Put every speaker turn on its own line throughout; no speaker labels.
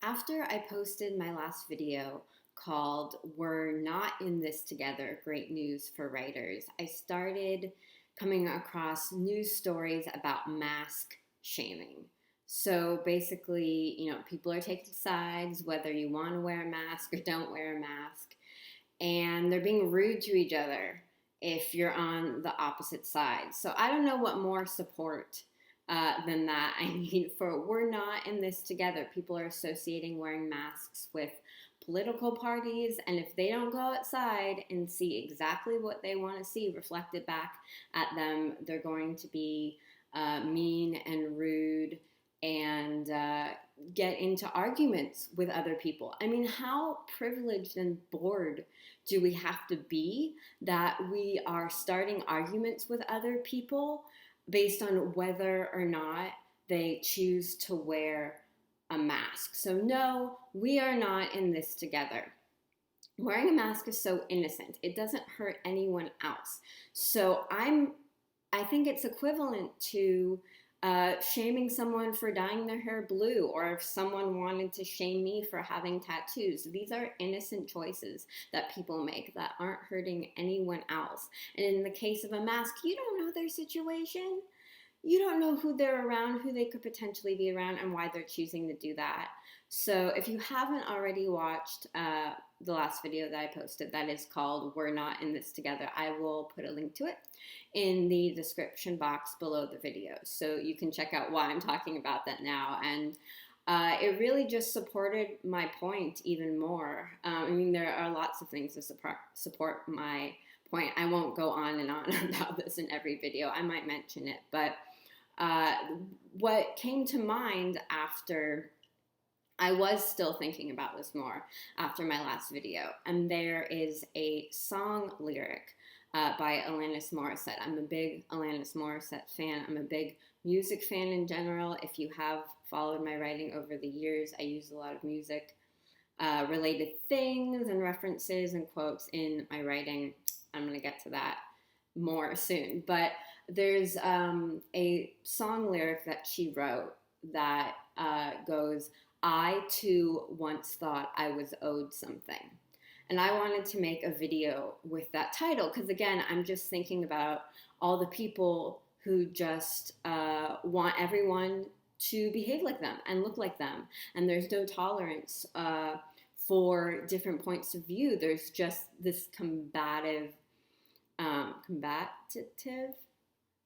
After I posted my last video called We're Not in This Together, Great News for Writers, I started coming across news stories about mask shaming. So basically, people are taking sides whether you want to wear a mask or don't wear a mask, and they're being rude to each other if you're on the opposite side. So I don't know what more support than that I need for we're not in this together. People are associating wearing masks with political parties, and if they don't go outside and see exactly what they want to see reflected back at them, they're going to be mean and rude and get into arguments with other people. I mean, how privileged and bored do we have to be that we are starting arguments with other people based on whether or not they choose to wear a mask? So no, we are not in this together. Wearing a mask is so innocent. It doesn't hurt anyone else. So I think it's equivalent to shaming someone for dyeing their hair blue, or if someone wanted to shame me for having tattoos. These are innocent choices that people make that aren't hurting anyone else. And in the case of a mask, you don't know their situation. You don't know who they're around, who they could potentially be around, and why they're choosing to do that. So if you haven't already watched the last video that I posted that is called We're Not in This Together, I will put a link to it in the description box below the video. So you can check out why I'm talking about that now. And it really just supported my point even more. I mean, there are lots of things to support my point. I won't go on and on about this in every video. I might mention it, but what came to mind after I was still thinking about this more after my last video, and there is a song lyric by Alanis Morissette. I'm a big Alanis Morissette fan. I'm a big music fan in general. If you have followed my writing over the years, I use a lot of music related things and references and quotes in my writing. I'm going to get to that more soon. But there's a song lyric that she wrote that goes, "I too once thought I was owed something." And I wanted to make a video with that title because, again, I'm just thinking about all the people who just want everyone to behave like them and look like them. And there's no tolerance for different points of view. There's just this combative,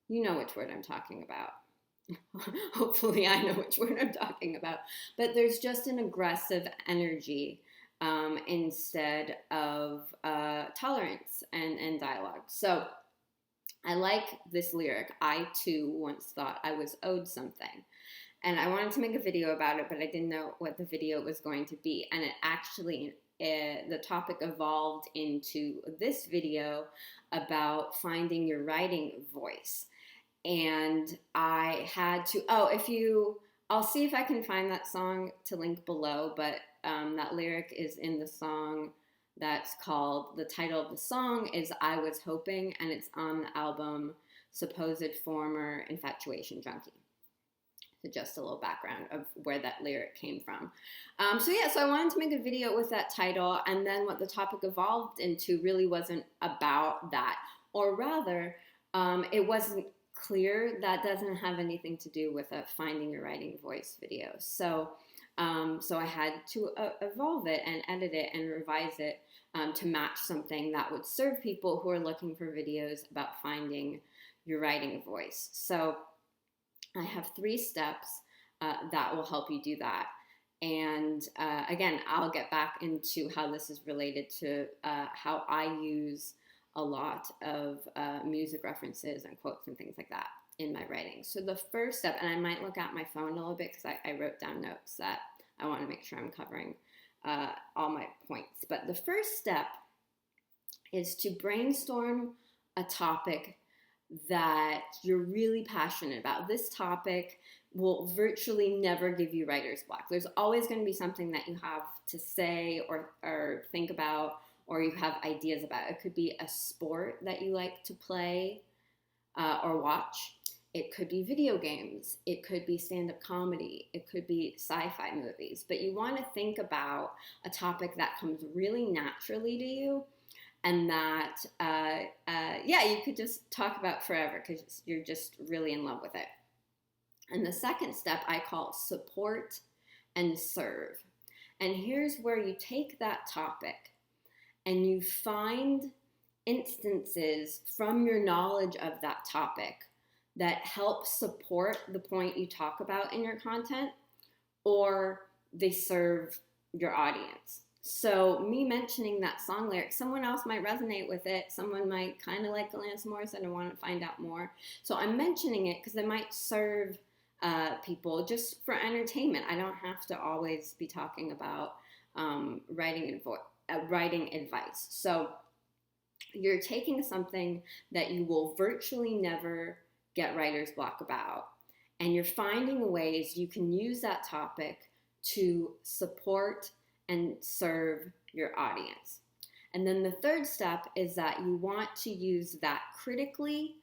you know which word I'm talking about. Hopefully I know which word I'm talking about. But there's just an aggressive energy instead of tolerance and dialogue. So I like this lyric, "I too once thought I was owed something." And I wanted to make a video about it, but I didn't know what the video was going to be. And it actually, the topic evolved into this video about finding your writing voice. And I had to, I'll see if I can find that song to link below, but that lyric is in the song that's called, the title of the song is "I Was Hoping," and it's on the album Supposed Former Infatuation Junkie. So just a little background of where that lyric came from. So I wanted to make a video with that title, and then what the topic evolved into really wasn't about that. Or rather, it wasn't clear. That doesn't have anything to do with a finding your writing voice video. So I had to evolve it and edit it and revise it to match something that would serve people who are looking for videos about finding your writing voice. So I have 3 steps that will help you do that. And again, I'll get back into how this is related to how I use a lot of music references and quotes and things like that in my writing. So the first step, and I might look at my phone a little bit because I wrote down notes that I want to make sure I'm covering all my points. But the first step is to brainstorm a topic that you're really passionate about. This topic will virtually never give you writer's block. There's always going to be something that you have to say or think about, or you have ideas about. It could be a sport that you like to play or watch. It could be video games. It could be stand-up comedy. It could be sci-fi movies. But you want to think about a topic that comes really naturally to you, and that, you could just talk about forever because you're just really in love with it. And the second step I call support and serve. And here's where you take that topic and you find instances from your knowledge of that topic that help support the point you talk about in your content, or they serve your audience. So me mentioning that song lyric, someone else might resonate with it. Someone might kind of like Alanis Morissette and want to find out more. So I'm mentioning it because it might serve people just for entertainment. I don't have to always be talking about writing advice. So you're taking something that you will virtually never get writer's block about, and you're finding ways you can use that topic to support and serve your audience. And then the third step is that you want to use that critically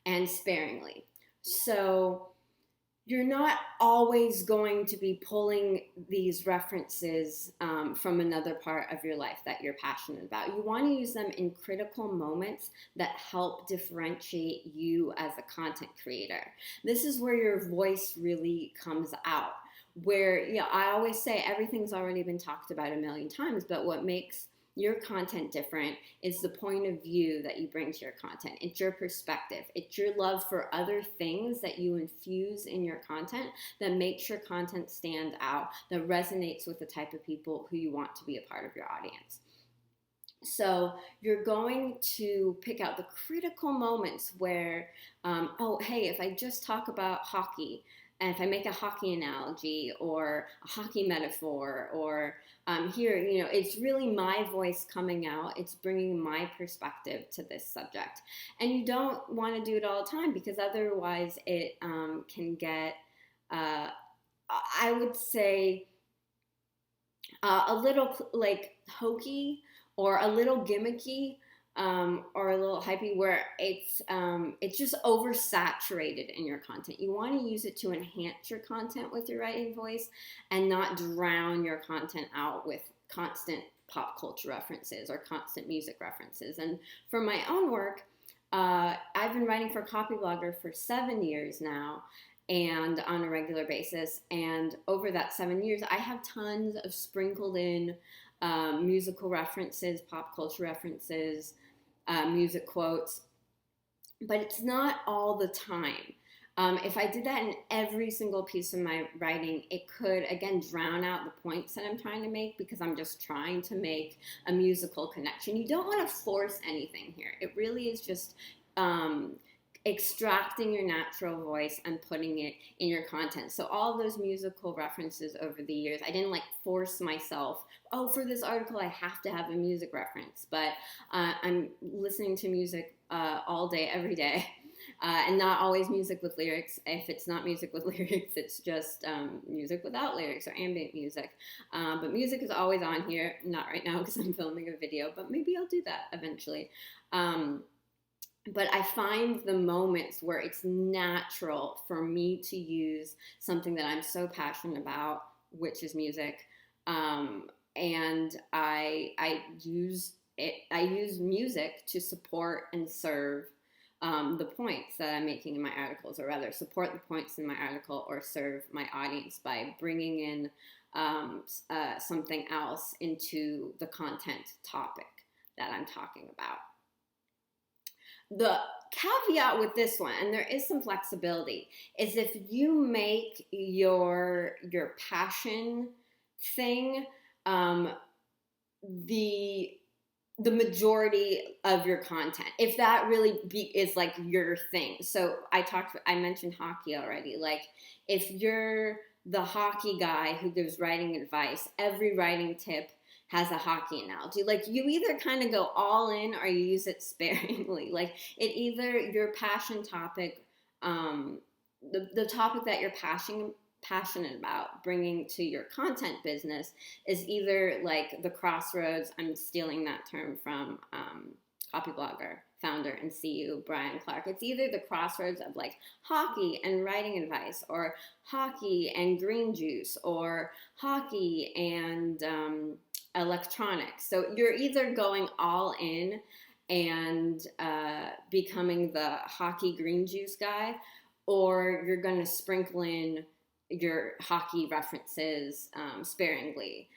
and sparingly. So you're not always going to be pulling these references from another part of your life that you're passionate about. You want to use them in critical moments that help differentiate you as a content creator. This is where your voice really comes out. Where, I always say everything's already been talked about a million times, but what makes your content different is the point of view that you bring to your content. It's your perspective. It's your love for other things that you infuse in your content that makes your content stand out, that resonates with the type of people who you want to be a part of your audience. So you're going to pick out the critical moments where, if I just talk about hockey, and if I make a hockey analogy or a hockey metaphor, or it's really my voice coming out. It's bringing my perspective to this subject. And you don't want to do it all the time, because otherwise it can get, I would say, a little like hokey or a little gimmicky. Or a little hypey, where it's just oversaturated in your content. You want to use it to enhance your content with your writing voice, and not drown your content out with constant pop culture references or constant music references. And for my own work, I've been writing for Copyblogger for 7 years now, and on a regular basis. And over that 7 years, I have tons of sprinkled in musical references, pop culture references, music quotes, but it's not all the time. If I did that in every single piece of my writing, it could, again, drown out the points that I'm trying to make, because I'm just trying to make a musical connection. You don't want to force anything here. It really is just extracting your natural voice and putting it in your content. So all those musical references over the years, I didn't force myself, for this article I have to have a music reference, but I'm listening to music all day, every day, and not always music with lyrics. If it's not music with lyrics, it's just music without lyrics or ambient music. But music is always on here, not right now because I'm filming a video, but maybe I'll do that eventually. But I find the moments where it's natural for me to use something that I'm so passionate about, which is music, and I use music to support and serve the points that I'm making in my articles, or rather support the points in my article or serve my audience by bringing in something else into the content topic that I'm talking about. The caveat with this one, and there is some flexibility, is if you make your passion thing the majority of your content, if that really is your thing. So I mentioned hockey already. If you're the hockey guy who gives writing advice, every writing tip has a hockey analogy. You either kind of go all in or you use it sparingly. Either your passion topic, the topic that you're passionate about bringing to your content business is either the crossroads. I'm stealing that term from Copyblogger founder and CEO, Brian Clark. It's either the crossroads of like hockey and writing advice, or hockey and green juice, or hockey and electronics. So you're either going all in and becoming the hockey green juice guy, or you're going to sprinkle in your hockey references sparingly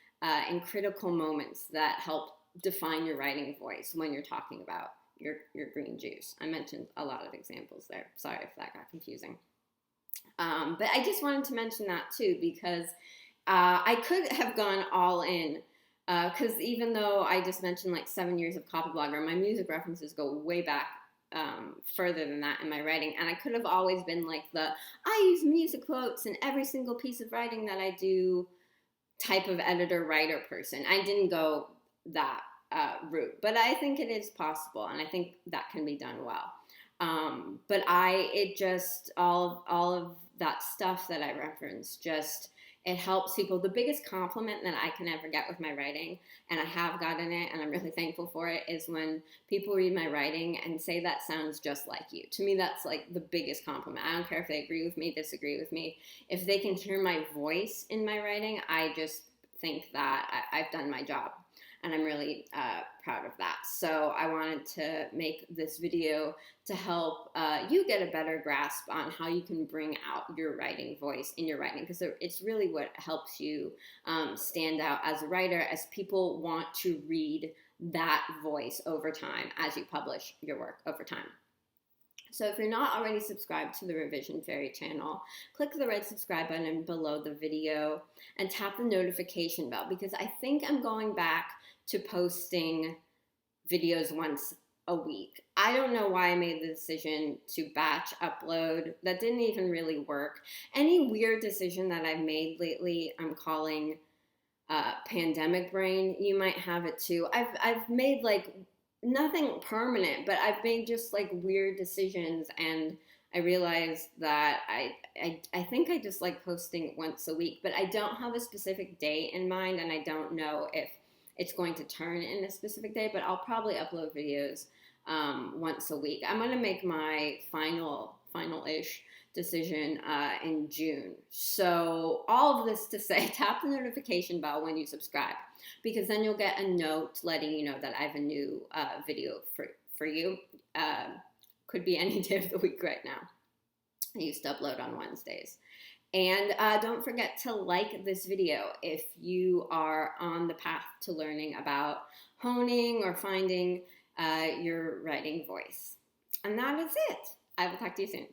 in critical moments that help define your writing voice when you're talking about your green juice. I mentioned a lot of examples there. Sorry if that got confusing. But I just wanted to mention that too, because I could have gone all in, because even though I just mentioned like 7 years of Copyblogger, my music references go way back further than that in my writing. And I could have always been like I use music quotes in every single piece of writing that I do type of editor-writer person. I didn't go that route, but I think it is possible, and I think that can be done well. But all of that stuff that I referenced, it helps people. The biggest compliment that I can ever get with my writing, and I have gotten it, and I'm really thankful for it, is when people read my writing and say that sounds just like you. To me, that's like the biggest compliment. I don't care if they agree with me, disagree with me. If they can hear my voice in my writing, I just think that I've done my job. And I'm really proud of that. So I wanted to make this video to help you get a better grasp on how you can bring out your writing voice in your writing, because it's really what helps you stand out as a writer, as people want to read that voice over time as you publish your work over time. So if you're not already subscribed to the Revision Fairy channel, click the red subscribe button below the video and tap the notification bell, because I think I'm going back to posting videos once a week. I don't know why I made the decision to batch upload. That didn't even really work. Any weird decision that I've made lately, I'm calling pandemic brain. You might have it too. I've made like nothing permanent, but I've made just like weird decisions, and I realized that I think I just like posting once a week, but I don't have a specific day in mind, and I don't know if it's going to turn in a specific day, but I'll probably upload videos once a week. I'm going to make my final-ish decision in June. So all of this to say, tap the notification bell when you subscribe, because then you'll get a note letting you know that I have a new video for you. Could be any day of the week right now. I used to upload on Wednesdays. And don't forget to like this video if you are on the path to learning about honing or finding your writing voice. And that is it. I will talk to you soon.